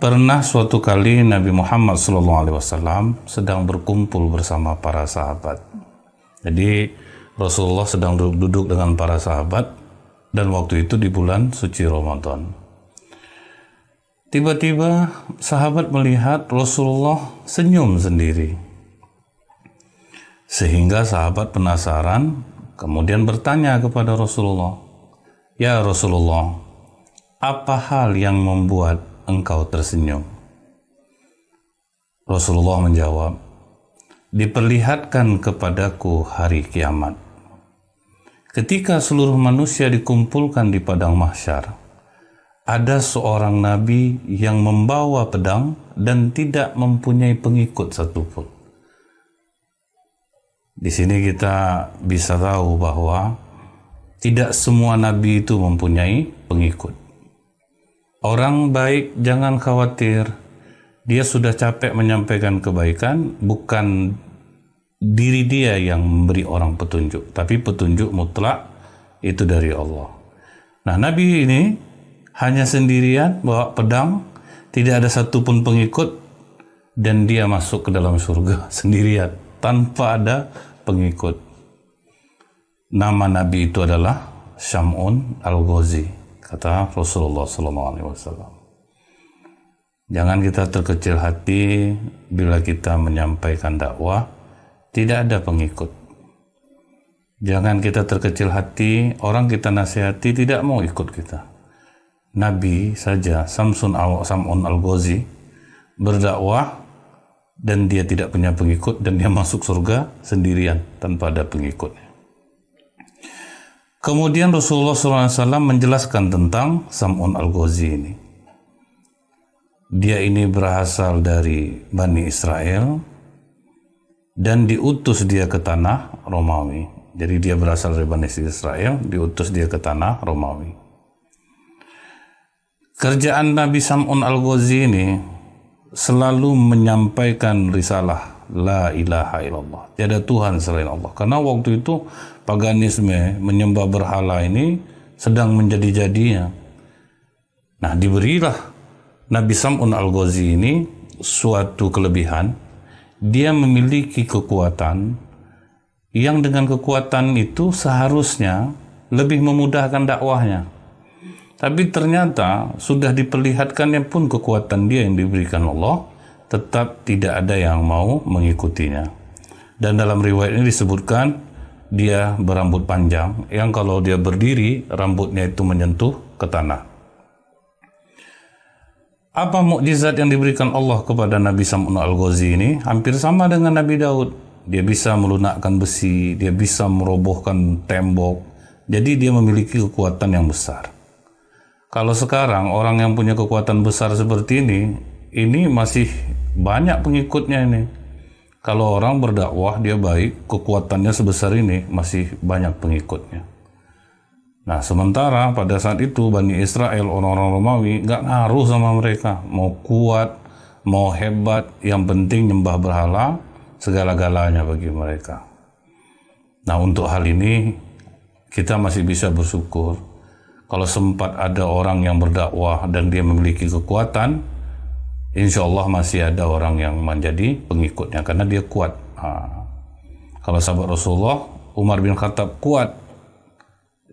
Pernah suatu kali Nabi Muhammad SAW sedang berkumpul bersama para sahabat. Jadi Rasulullah sedang duduk dengan para sahabat dan waktu itu di bulan suci Ramadan. Tiba-tiba sahabat melihat Rasulullah senyum sendiri. Sehingga sahabat penasaran, kemudian bertanya kepada Rasulullah, "Ya Rasulullah, apa hal yang membuat engkau tersenyum?" Rasulullah menjawab, "Diperlihatkan kepadaku hari kiamat. Ketika seluruh manusia dikumpulkan di padang mahsyar, ada seorang nabi yang membawa pedang dan tidak mempunyai pengikut satupun." Di sini kita bisa tahu bahwa tidak semua nabi itu mempunyai pengikut. Orang baik jangan khawatir, dia sudah capek menyampaikan kebaikan, bukan diri dia yang memberi orang petunjuk, tapi petunjuk mutlak itu dari Allah. Nah, Nabi ini hanya sendirian bawa pedang, tidak ada satupun pengikut, dan dia masuk ke dalam surga sendirian tanpa ada pengikut. Nama Nabi itu adalah Syam'un Al-Ghazi, kata Rasulullah SAW. Jangan kita terkecil hati bila kita menyampaikan dakwah tidak ada pengikut. Jangan kita terkecil hati, orang kita nasihati tidak mau ikut kita. Nabi saja, Syam'un Al-Ghazi, berdakwah dan dia tidak punya pengikut, dan dia masuk surga sendirian tanpa ada pengikutnya. Kemudian Rasulullah SAW menjelaskan tentang Syam'un Al-Ghazi ini. Dia ini berasal dari Bani Israel dan diutus dia ke tanah Romawi. Jadi dia berasal dari Bani Israel, diutus dia ke tanah Romawi. Kerjaan Nabi Syam'un Al-Ghazi ini selalu menyampaikan risalah la ilaha illallah, tiada Tuhan selain Allah. Karena waktu itu paganisme, menyembah berhala ini sedang menjadi-jadinya. Nah, diberilah Nabi Syam'un Al-Ghazi ini suatu kelebihan. Dia memiliki kekuatan yang dengan kekuatan itu seharusnya lebih memudahkan dakwahnya. Tapi ternyata sudah diperlihatkannya pun kekuatan dia yang diberikan Allah, tetap tidak ada yang mau mengikutinya. Dan dalam riwayat ini disebutkan dia berambut panjang, yang kalau dia berdiri rambutnya itu menyentuh ke tanah. Apa mukjizat yang diberikan Allah kepada Nabi Syam'un Al-Ghazi ini? Hampir sama dengan Nabi Daud. Dia bisa melunakkan besi, dia bisa merobohkan tembok. Jadi dia memiliki kekuatan yang besar. Kalau sekarang orang yang punya kekuatan besar seperti ini masih banyak pengikutnya ini. Kalau orang berdakwah dia baik, kekuatannya sebesar ini masih banyak pengikutnya. Nah, sementara pada saat itu Bani Israel, orang-orang Romawi, nggak ngaruh sama mereka. Mau kuat, mau hebat, yang penting nyembah berhala, segala-galanya bagi mereka. Nah, untuk hal ini kita masih bisa bersyukur. Kalau sempat ada orang yang berdakwah dan dia memiliki kekuatan, insya Allah masih ada orang yang menjadi pengikutnya karena dia kuat. Kalau sahabat Rasulullah, Umar bin Khattab kuat,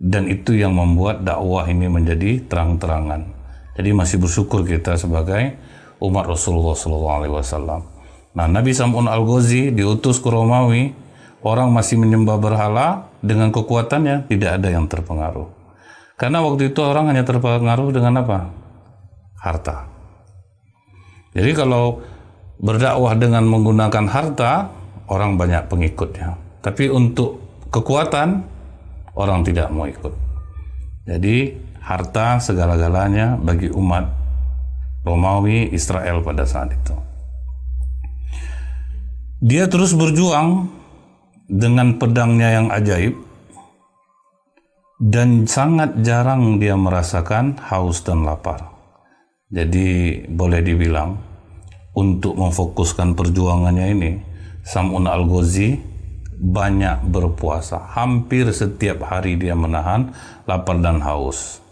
dan itu yang membuat dakwah ini menjadi terang-terangan. Jadi masih bersyukur kita sebagai umat Rasulullah SAW. Nah, Nabi Syam'un Al-Ghazi diutus ke Romawi, orang masih menyembah berhala, dengan kekuatannya tidak ada yang terpengaruh. Karena waktu itu orang hanya terpengaruh dengan apa? Harta. Jadi kalau berdakwah dengan menggunakan harta, orang banyak pengikutnya. Tapi untuk kekuatan, orang tidak mau ikut. Jadi harta segala-galanya bagi umat Romawi Israel pada saat itu. Dia terus berjuang dengan pedangnya yang ajaib, dan sangat jarang dia merasakan haus dan lapar. Jadi boleh dibilang untuk memfokuskan perjuangannya ini, Syam'un Al-Ghazi banyak berpuasa. Hampir setiap hari dia menahan lapar dan haus.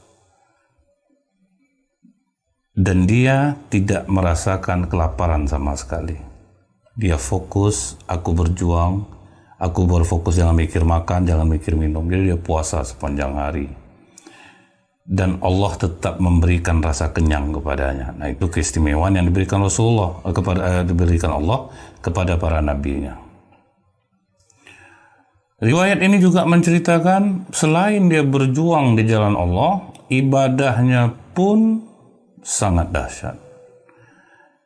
Dan dia tidak merasakan kelaparan sama sekali. Dia fokus, aku berjuang, aku berfokus, jangan mikir makan, jangan mikir minum. Jadi dia puasa sepanjang hari. Dan Allah tetap memberikan rasa kenyang kepadanya. Nah, itu keistimewaan yang diberikan Rasulullah diberikan Allah kepada para nabinya. Riwayat ini juga menceritakan selain dia berjuang di jalan Allah, ibadahnya pun sangat dahsyat.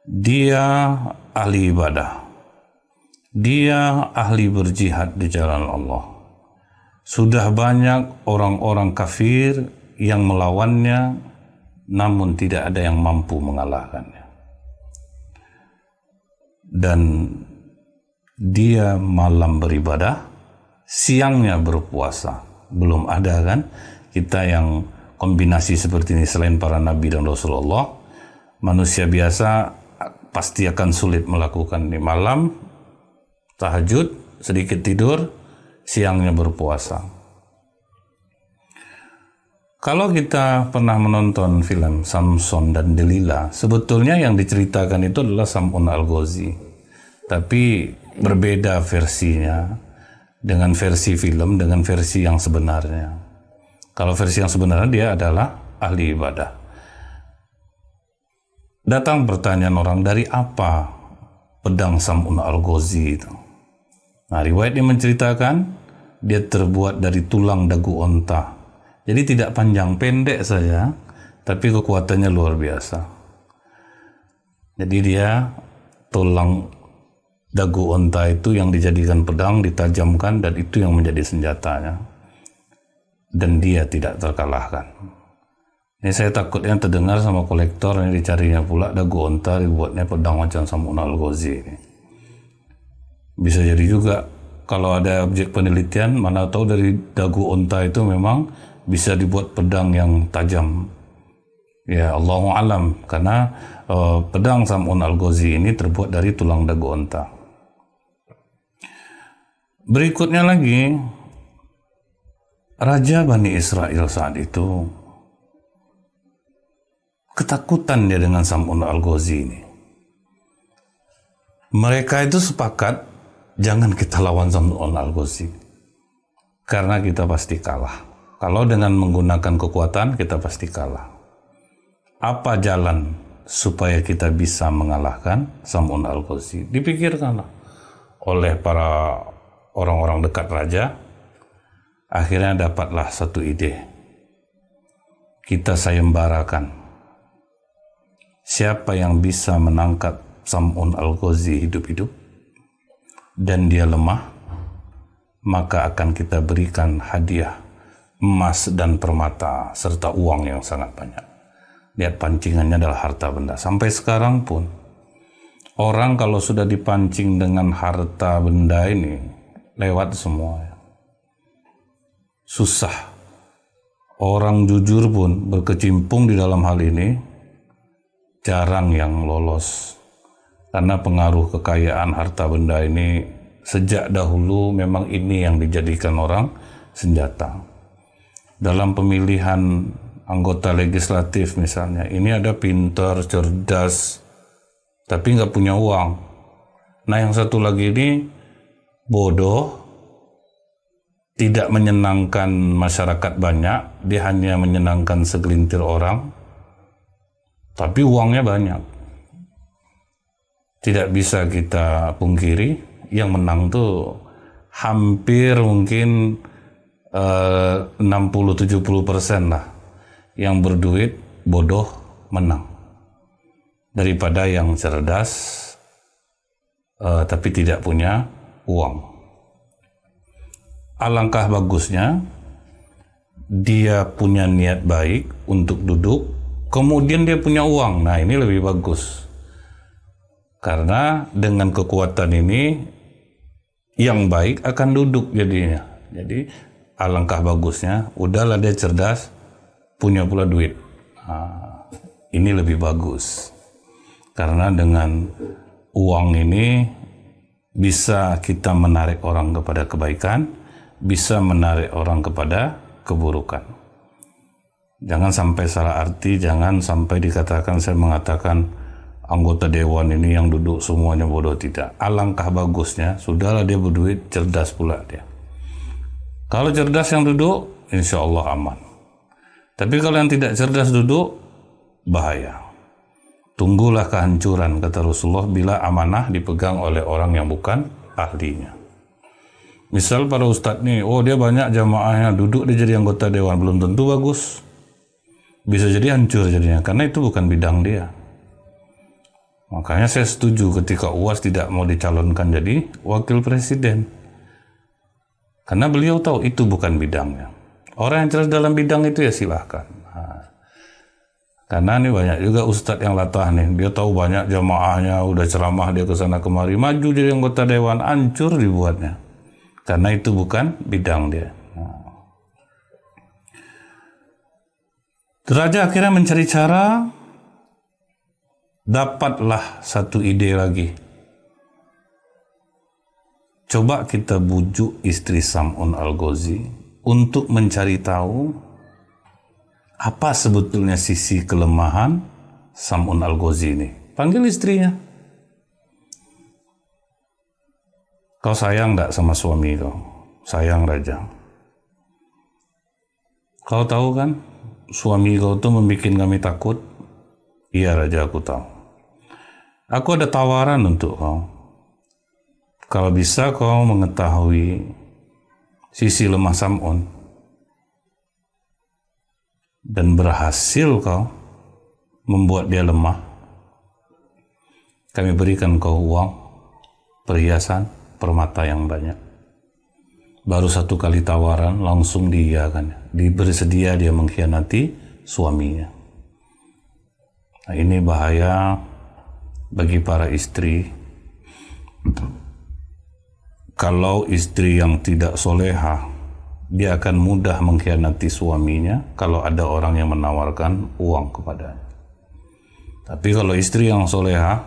Dia ahli ibadah. Dia ahli berjihad di jalan Allah. Sudah banyak orang-orang kafir yang melawannya, namun tidak ada yang mampu mengalahkannya. Dan dia malam beribadah, siangnya berpuasa. Belum ada kan kita yang kombinasi seperti ini selain para nabi dan Rasulullah. Manusia biasa pasti akan sulit melakukan ini. Malam tahajud, sedikit tidur, siangnya berpuasa. Kalau kita pernah menonton film Samson dan Delila, sebetulnya yang diceritakan itu adalah Sam'un Al-Ghazi. Tapi berbeda versinya dengan versi film, dengan versi yang sebenarnya. Kalau versi yang sebenarnya dia adalah ahli ibadah. Datang pertanyaan orang, dari apa pedang Sam'un Al-Ghazi itu? Nah, riwayat ini menceritakan dia terbuat dari tulang dagu onta. Jadi tidak panjang, pendek saja, tapi kekuatannya luar biasa. Jadi dia tulang dagu onta itu yang dijadikan pedang, ditajamkan, dan itu yang menjadi senjatanya. Dan dia tidak terkalahkan. Ini saya takutnya terdengar sama kolektor yang dicarinya pula dagu onta dibuatnya pedang macam Sam'un Al-Ghazi ini. Bisa jadi juga kalau ada objek penelitian, mana tahu dari dagu onta itu memang bisa dibuat pedang yang tajam. Ya, Allahu alam, karena pedang Sam'un Al-Ghazi ini terbuat dari tulang dagu onta. Berikutnya lagi, Raja Bani Israel saat itu ketakutan dia dengan Sam'un Al-Ghazi ini. Mereka itu sepakat, jangan kita lawan Sam'un Al-Ghazi, karena kita pasti kalah. Kalau dengan menggunakan kekuatan, kita pasti kalah. Apa jalan supaya kita bisa mengalahkan Sam'un Al-Ghazi? Dipikirkanlah oleh para orang-orang dekat raja. Akhirnya dapatlah satu ide. Kita sayembarakan. Siapa yang bisa menangkap Sam'un Al-Ghazi hidup-hidup dan dia lemah, maka akan kita berikan hadiah emas dan permata serta uang yang sangat banyak. Lihat, pancingannya adalah harta benda. Sampai sekarang pun orang kalau sudah dipancing dengan harta benda ini lewat semua. Susah. Orang jujur pun berkecimpung di dalam hal ini jarang yang lolos. Karena pengaruh kekayaan harta benda ini sejak dahulu memang ini yang dijadikan orang senjata. Dalam pemilihan anggota legislatif misalnya, ini ada pintar, cerdas, tapi nggak punya uang. Nah, yang satu lagi ini bodoh, tidak menyenangkan masyarakat banyak, dia hanya menyenangkan segelintir orang, tapi uangnya banyak. Tidak bisa kita pungkiri, yang menang tuh hampir mungkin 60-70% lah yang berduit, bodoh menang, daripada yang cerdas tapi tidak punya uang. Alangkah bagusnya dia punya niat baik untuk duduk, kemudian dia punya uang. Nah, ini lebih bagus, karena dengan kekuatan ini yang baik akan duduk jadinya. Jadi alangkah bagusnya, udahlah dia cerdas, punya pula duit. Nah, ini lebih bagus. Karena dengan uang ini bisa kita menarik orang kepada kebaikan, bisa menarik orang kepada keburukan. Jangan sampai salah arti, jangan sampai dikatakan saya mengatakan anggota dewan ini yang duduk semuanya bodoh. Tidak. Alangkah bagusnya, sudahlah dia berduit, cerdas pula dia. Kalau cerdas yang duduk, insya Allah aman. Tapi kalau yang tidak cerdas duduk, bahaya. Tunggulah kehancuran, kata Rasulullah, bila amanah dipegang oleh orang yang bukan ahlinya. Misal para ustadz nih, oh dia banyak jamaahnya, duduk dia jadi anggota dewan, belum tentu bagus. Bisa jadi hancur jadinya, karena itu bukan bidang dia. Makanya saya setuju ketika UAS tidak mau dicalonkan jadi wakil presiden. Karena beliau tahu itu bukan bidangnya. Orang yang cerdas dalam bidang itu ya silahkan. Karena ini banyak juga ustadz yang latah nih, dia tahu banyak jamaahnya, udah ceramah dia ke sana kemari, maju jadi anggota dewan, hancur dibuatnya. Karena itu bukan bidang dia. Raja akhirnya mencari cara, dapatlah satu ide lagi. Coba kita bujuk istri Sam'un Al-Ghazi untuk mencari tahu apa sebetulnya sisi kelemahan Sam'un Al-Ghazi ini. Panggil istrinya. Kau sayang enggak sama suami kau? Sayang, Raja. Kau tahu kan, suami kau tuh membuat kami takut. Iya, Raja, aku tahu. Aku ada tawaran untuk kau. Kalau bisa kau mengetahui sisi lemah Sam'un dan berhasil kau membuat dia lemah, kami berikan kau uang, perhiasan, permata yang banyak. Baru satu kali tawaran langsung diiyakan. Bersedia dia mengkhianati suaminya. Nah, ini bahaya bagi para istri. Kalau istri yang tidak soleha, dia akan mudah mengkhianati suaminya kalau ada orang yang menawarkan uang kepadanya. Tapi kalau istri yang soleha,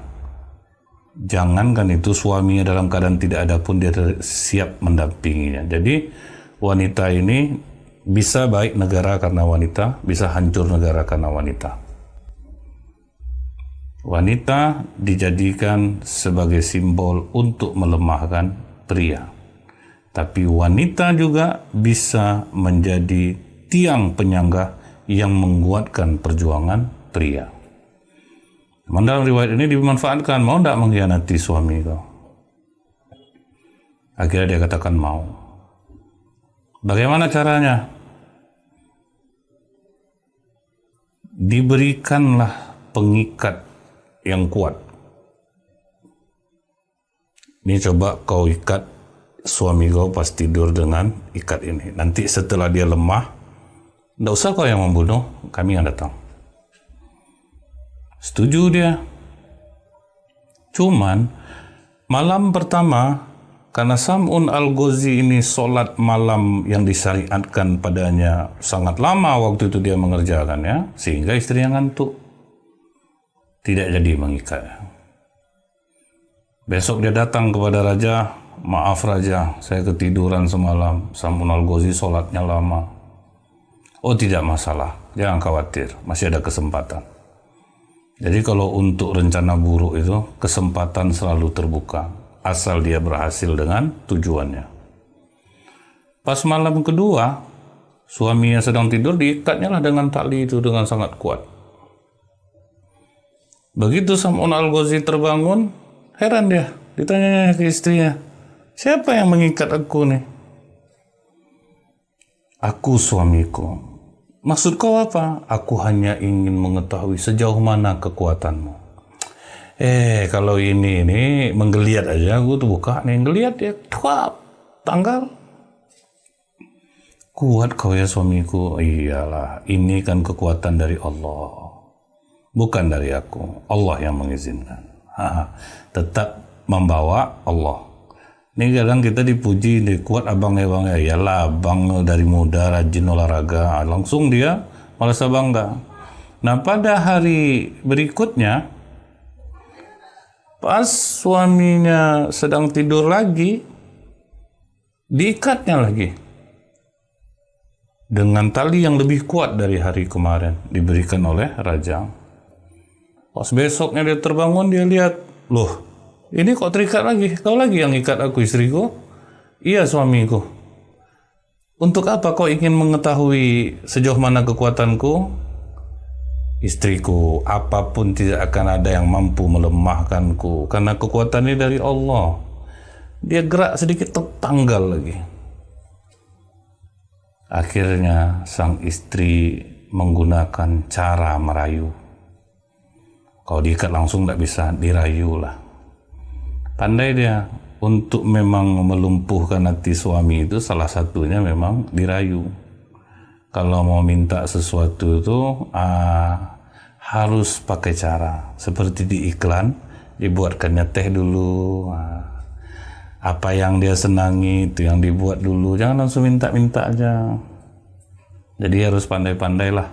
jangankan itu suaminya dalam keadaan tidak ada pun dia siap mendampinginya. Jadi wanita ini bisa baik negara karena wanita, bisa hancur negara karena wanita. Wanita dijadikan sebagai simbol untuk melemahkan pria. Tapi wanita juga bisa menjadi tiang penyangga yang menguatkan perjuangan pria. Dalam riwayat ini dimanfaatkan, mau tidak mengkhianati suami kau? Akhirnya dia katakan mau. Bagaimana caranya? Diberikanlah pengikat yang kuat. Ini coba kau ikat suami kau pas tidur dengan ikat ini. Nanti setelah dia lemah, tidak usah kau yang membunuh, kami yang datang. Setuju dia. Cuman malam pertama, karena Sam'un Al-Ghazi ini sholat malam yang disyariatkan padanya sangat lama waktu itu dia mengerjakannya, sehingga istrinya ngantuk. Tidak jadi mengikat. Besok dia datang kepada raja, maaf raja, saya ketiduran semalam, Sam'un Al-Ghazi sholatnya lama. Oh tidak masalah, jangan khawatir, masih ada kesempatan. Jadi kalau untuk rencana buruk itu, kesempatan selalu terbuka, asal dia berhasil dengan tujuannya. Pas malam kedua, suaminya sedang tidur, diikatnya lah dengan tali itu dengan sangat kuat. Begitu Sam'un Al-Ghazi terbangun, heran dia, ditanyanya ke istrinya, siapa yang mengikat aku nih? Aku suamiku. Maksud kau apa? Aku hanya ingin mengetahui sejauh mana kekuatanmu. Kalau ini menggeliat aja, aku tuh buka nih, geliat ya, tanggal. Kuat kau ya suamiku. Iyalah, ini kan kekuatan dari Allah, bukan dari aku. Allah yang mengizinkan. Tetap membawa Allah. Ini kadang kita dipuji, kuat abang ya bang, ya lah abang dari muda rajin olahraga, langsung dia merasa bangga. Nah pada hari berikutnya, pas suaminya sedang tidur lagi, diikatnya lagi. dengan tali yang lebih kuat dari hari kemarin diberikan oleh raja. Pas besoknya dia terbangun, dia lihat, loh, ini kok terikat lagi? Kau lagi yang ikat aku, istriku? Iya, suamiku. Untuk apa kau ingin mengetahui sejauh mana kekuatanku? Istriku, apapun tidak akan ada yang mampu melemahkanku, karena kekuatannya dari Allah. Dia gerak sedikit tertanggal lagi. Akhirnya sang istri menggunakan cara merayu. Kalau diikat langsung tidak bisa, dirayu lah. Pandai dia untuk memang melumpuhkan hati suami itu, salah satunya memang dirayu. Kalau mau minta sesuatu itu harus pakai cara seperti di iklan, dibuatkannya teh dulu. Apa yang dia senangi itu yang dibuat dulu, jangan langsung minta-minta aja. Jadi harus pandai-pandailah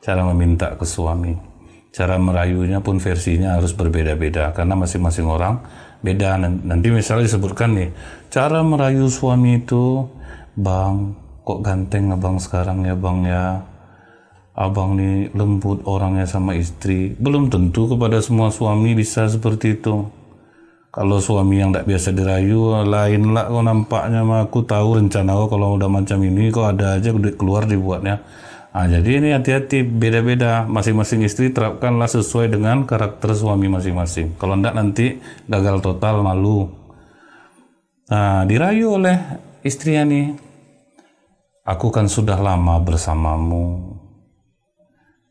cara meminta ke suami. Cara merayunya pun versinya harus berbeda-beda karena masing-masing orang beda. Nanti misalnya disebutkan nih, cara merayu suami itu, bang, kok ganteng abang sekarang ya bang ya, abang nih lembut orangnya sama istri. Belum tentu kepada semua suami bisa seperti itu. Kalau suami yang tidak biasa dirayu, lain lah kok nampaknya. Aku tahu rencana kok kalau udah macam ini kok ada aja keluar dibuatnya. Jadi ini hati-hati, beda-beda. Masing-masing istri terapkanlah sesuai dengan karakter suami masing-masing. Kalau enggak nanti gagal total, malu. Dirayu oleh istrinya nih. Aku kan sudah lama bersamamu.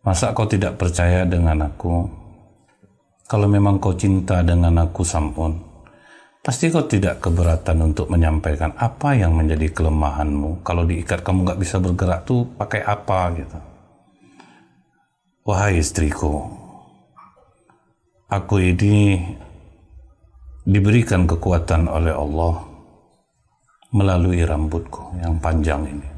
Masa kau tidak percaya dengan aku? Kalau memang kau cinta dengan aku, Sam'un, pasti kau tidak keberatan untuk menyampaikan apa yang menjadi kelemahanmu. Kalau diikat kamu nggak bisa bergerak tuh pakai apa gitu. Wahai istriku, aku ini diberikan kekuatan oleh Allah melalui rambutku yang panjang ini.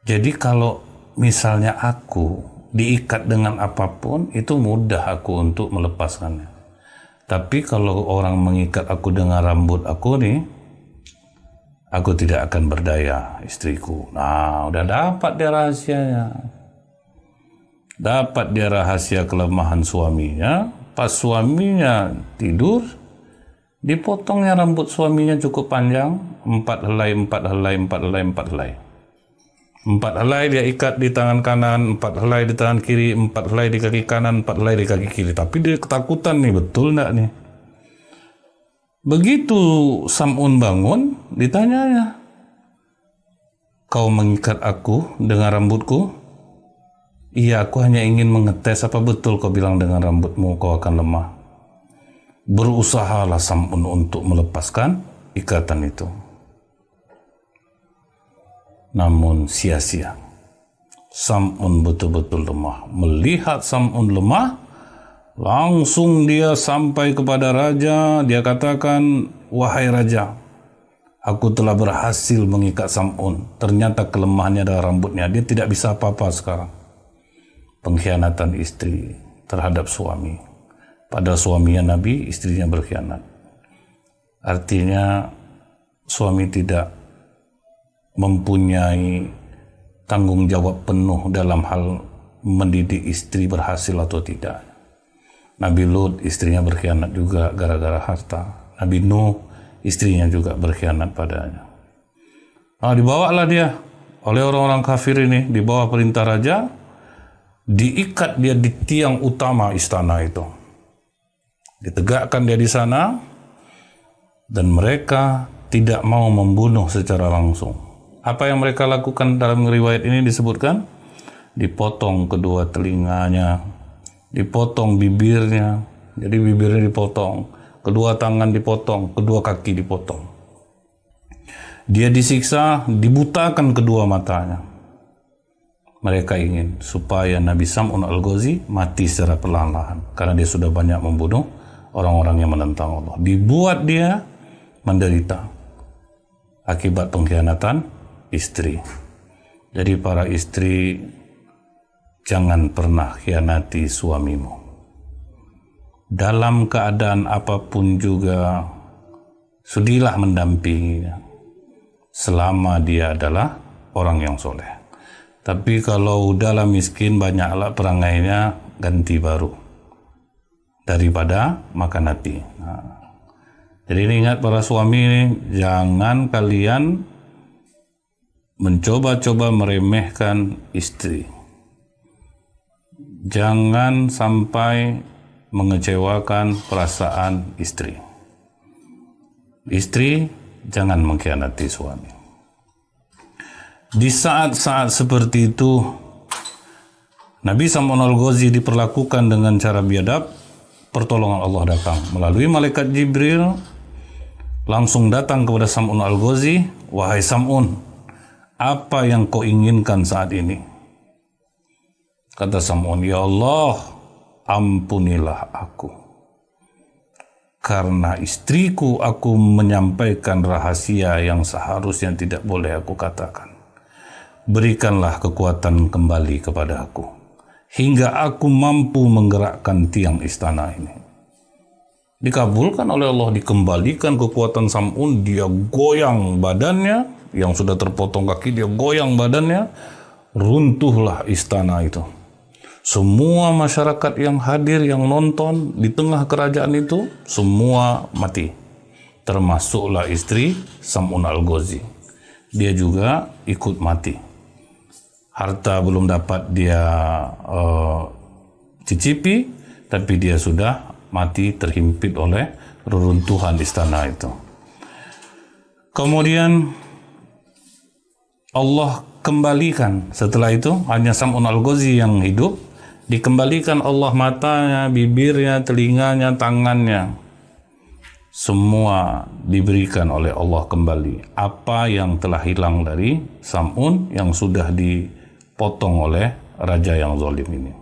Jadi kalau misalnya aku diikat dengan apapun, itu mudah aku untuk melepaskannya. Tapi kalau orang mengikat aku dengan rambut aku nih, aku tidak akan berdaya, istriku. Udah dapat dia rahasianya. Dapat dia rahasia kelemahan suaminya. Pas suaminya tidur, dipotongnya rambut suaminya cukup panjang, 4 helai, 4 helai, 4 helai, 4 helai. 4 helai dia ikat di tangan kanan, 4 helai di tangan kiri, 4 helai di kaki kanan, 4 helai di kaki kiri. Tapi dia ketakutan nih, betul enggak nih? Begitu Sam'un bangun, ditanyanya, kau mengikat aku dengan rambutku? Iya, aku hanya ingin mengetes apa betul kau bilang dengan rambutmu kau akan lemah. Berusahalah Sam'un untuk melepaskan ikatan itu. Namun sia-sia. Sam'un betul-betul lemah. Melihat Sam'un lemah, langsung dia sampai kepada raja. Dia katakan, wahai raja, aku telah berhasil mengikat Sam'un. Ternyata kelemahannya adalah rambutnya. Dia tidak bisa apa-apa sekarang. Pengkhianatan istri terhadap suami. Pada suaminya Nabi, istrinya berkhianat. Artinya suami tidak mempunyai tanggung jawab penuh dalam hal mendidik istri berhasil atau tidak. Nabi Lut istrinya berkhianat juga gara-gara harta. Nabi Nuh istrinya juga berkhianat padanya. Dibawalah dia oleh orang-orang kafir ini, di bawah perintah raja, diikat dia di tiang utama istana itu. Ditegakkan dia di sana, dan mereka tidak mau membunuh secara langsung. Apa yang mereka lakukan dalam riwayat ini disebutkan, dipotong kedua telinganya, dipotong bibirnya, jadi bibirnya dipotong, kedua tangan dipotong, kedua kaki dipotong. Dia disiksa, dibutakan kedua matanya. Mereka ingin supaya Nabi Sam'un Al-Ghazi mati secara perlahan-lahan, karena dia sudah banyak membunuh orang-orang yang menentang Allah. Dibuat dia menderita akibat pengkhianatan istri. Jadi para istri, jangan pernah khianati suamimu. Dalam keadaan apapun juga, sudilah mendampinginya. selama dia adalah orang yang soleh. Tapi kalau udahlah miskin, banyaklah perangainya, ganti baru daripada makan hati. Jadi ini ingat para suami ini, jangan kalian mencoba-coba meremehkan istri. Jangan sampai mengecewakan perasaan istri. Istri jangan mengkhianati suami. Di saat-saat seperti itu, Nabi Sam'un Al-Ghazi diperlakukan dengan cara biadab. Pertolongan Allah datang melalui malaikat Jibril, langsung datang kepada Sam'un Al-Ghazi. Wahai Sam'un, apa yang kau inginkan saat ini? Kata Sam'un, ya Allah, ampunilah aku. Karena istriku aku menyampaikan rahasia yang seharusnya tidak boleh aku katakan. Berikanlah kekuatan kembali kepada aku, hingga aku mampu menggerakkan tiang istana ini. Dikabulkan oleh Allah, dikembalikan kekuatan Sam'un, dia goyang badannya, yang sudah terpotong kaki, dia goyang badannya, runtuhlah istana itu. Semua masyarakat yang hadir, yang nonton di tengah kerajaan itu, semua mati. Termasuklah istri Sam'un Al-Ghazi. Dia juga ikut mati. Harta belum dapat dia cicipi, tapi dia sudah mati terhimpit oleh reruntuhan istana itu. Kemudian Allah kembalikan, setelah itu hanya Sam'un Al-Ghazi yang hidup, dikembalikan Allah matanya, bibirnya, telinganya, tangannya. Semua diberikan oleh Allah kembali. Apa yang telah hilang dari Sam'un yang sudah dipotong oleh raja yang zalim ini.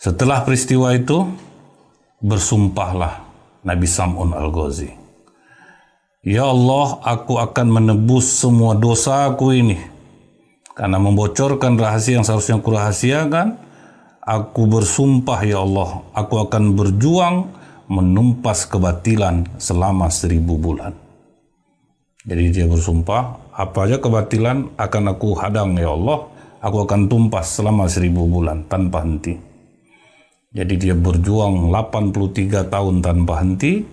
Setelah peristiwa itu, bersumpahlah Nabi Sam'un Al-Ghazi. Ya Allah, aku akan menebus semua dosaku ini. Karena membocorkan rahasia yang seharusnya aku rahasiakan, aku bersumpah ya Allah, aku akan berjuang menumpas kebatilan selama 1000 bulan. Jadi dia bersumpah, apa aja kebatilan akan aku hadang ya Allah, aku akan tumpas selama 1000 bulan tanpa henti. Jadi dia berjuang 83 tahun tanpa henti,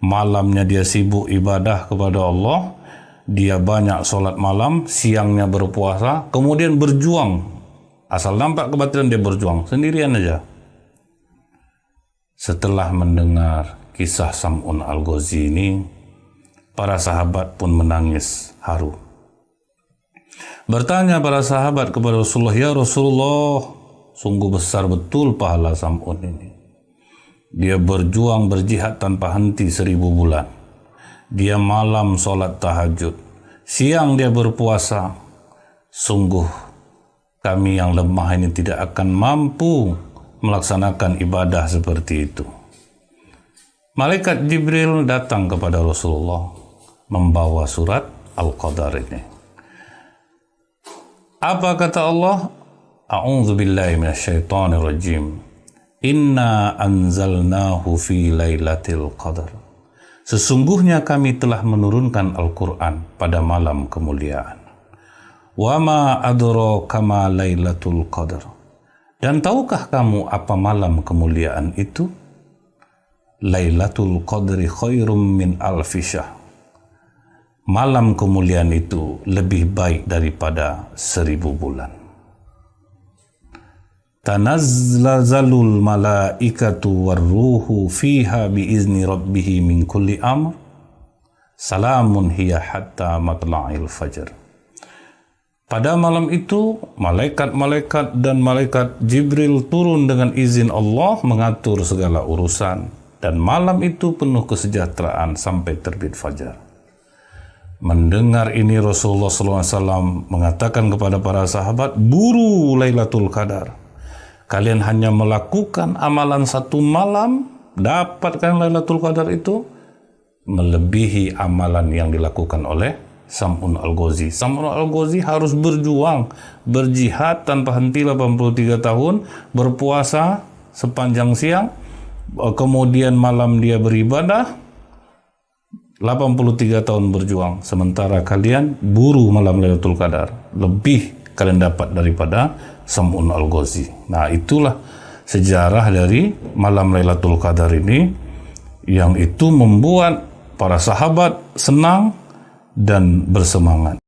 malamnya dia sibuk ibadah kepada Allah, dia banyak sholat malam, siangnya berpuasa, kemudian berjuang. Asal nampak kebatilan dia berjuang, sendirian aja. Setelah mendengar kisah Sam'un Al-Ghazi ini, para sahabat pun menangis haru. Bertanya para sahabat kepada Rasulullah, ya Rasulullah, sungguh besar betul pahala Sam'un ini. Dia berjuang berjihad tanpa henti 1000 bulan. Dia malam sholat tahajud, siang dia berpuasa. Sungguh kami yang lemah ini tidak akan mampu melaksanakan ibadah seperti itu. Malaikat Jibril datang kepada Rasulullah membawa surat Al-Qadar ini. Apa kata Allah? A'udzu billahi minasyaitonir rajim. Inna anzalnahu fi lailatul qadar. Sesungguhnya kami telah menurunkan Al-Quran pada malam kemuliaan. Wa ma adraka ma lailatul qadar. Dan tahukah kamu apa malam kemuliaan itu? Lailatul qadri khairum min alfi syahr. Malam kemuliaan itu lebih baik daripada 1000 bulan. Tanazzalul malaikatu warruhu fiha biizni rabbihi min kulli amr. Salamun hiya hatta matla'il fajr. Pada malam itu, malaikat-malaikat dan malaikat Jibril turun dengan izin Allah mengatur segala urusan. Dan malam itu penuh kesejahteraan sampai terbit fajar. Mendengar ini Rasulullah SAW mengatakan kepada para sahabat, buru Lailatul Qadar. Kalian hanya melakukan amalan 1 malam, dapatkan Lailatul Qadar itu, melebihi amalan yang dilakukan oleh Sam'un Al-Ghazi. Sam'un Al-Ghazi harus berjuang, berjihad tanpa henti 83 tahun, berpuasa sepanjang siang, kemudian malam dia beribadah, 83 tahun berjuang, sementara kalian buru malam Lailatul Qadar. Lebih kalian dapat daripada Sam'un Al-Ghazi. Nah, itulah sejarah dari malam Lailatul Qadar ini, yang itu membuat para sahabat senang dan bersemangat.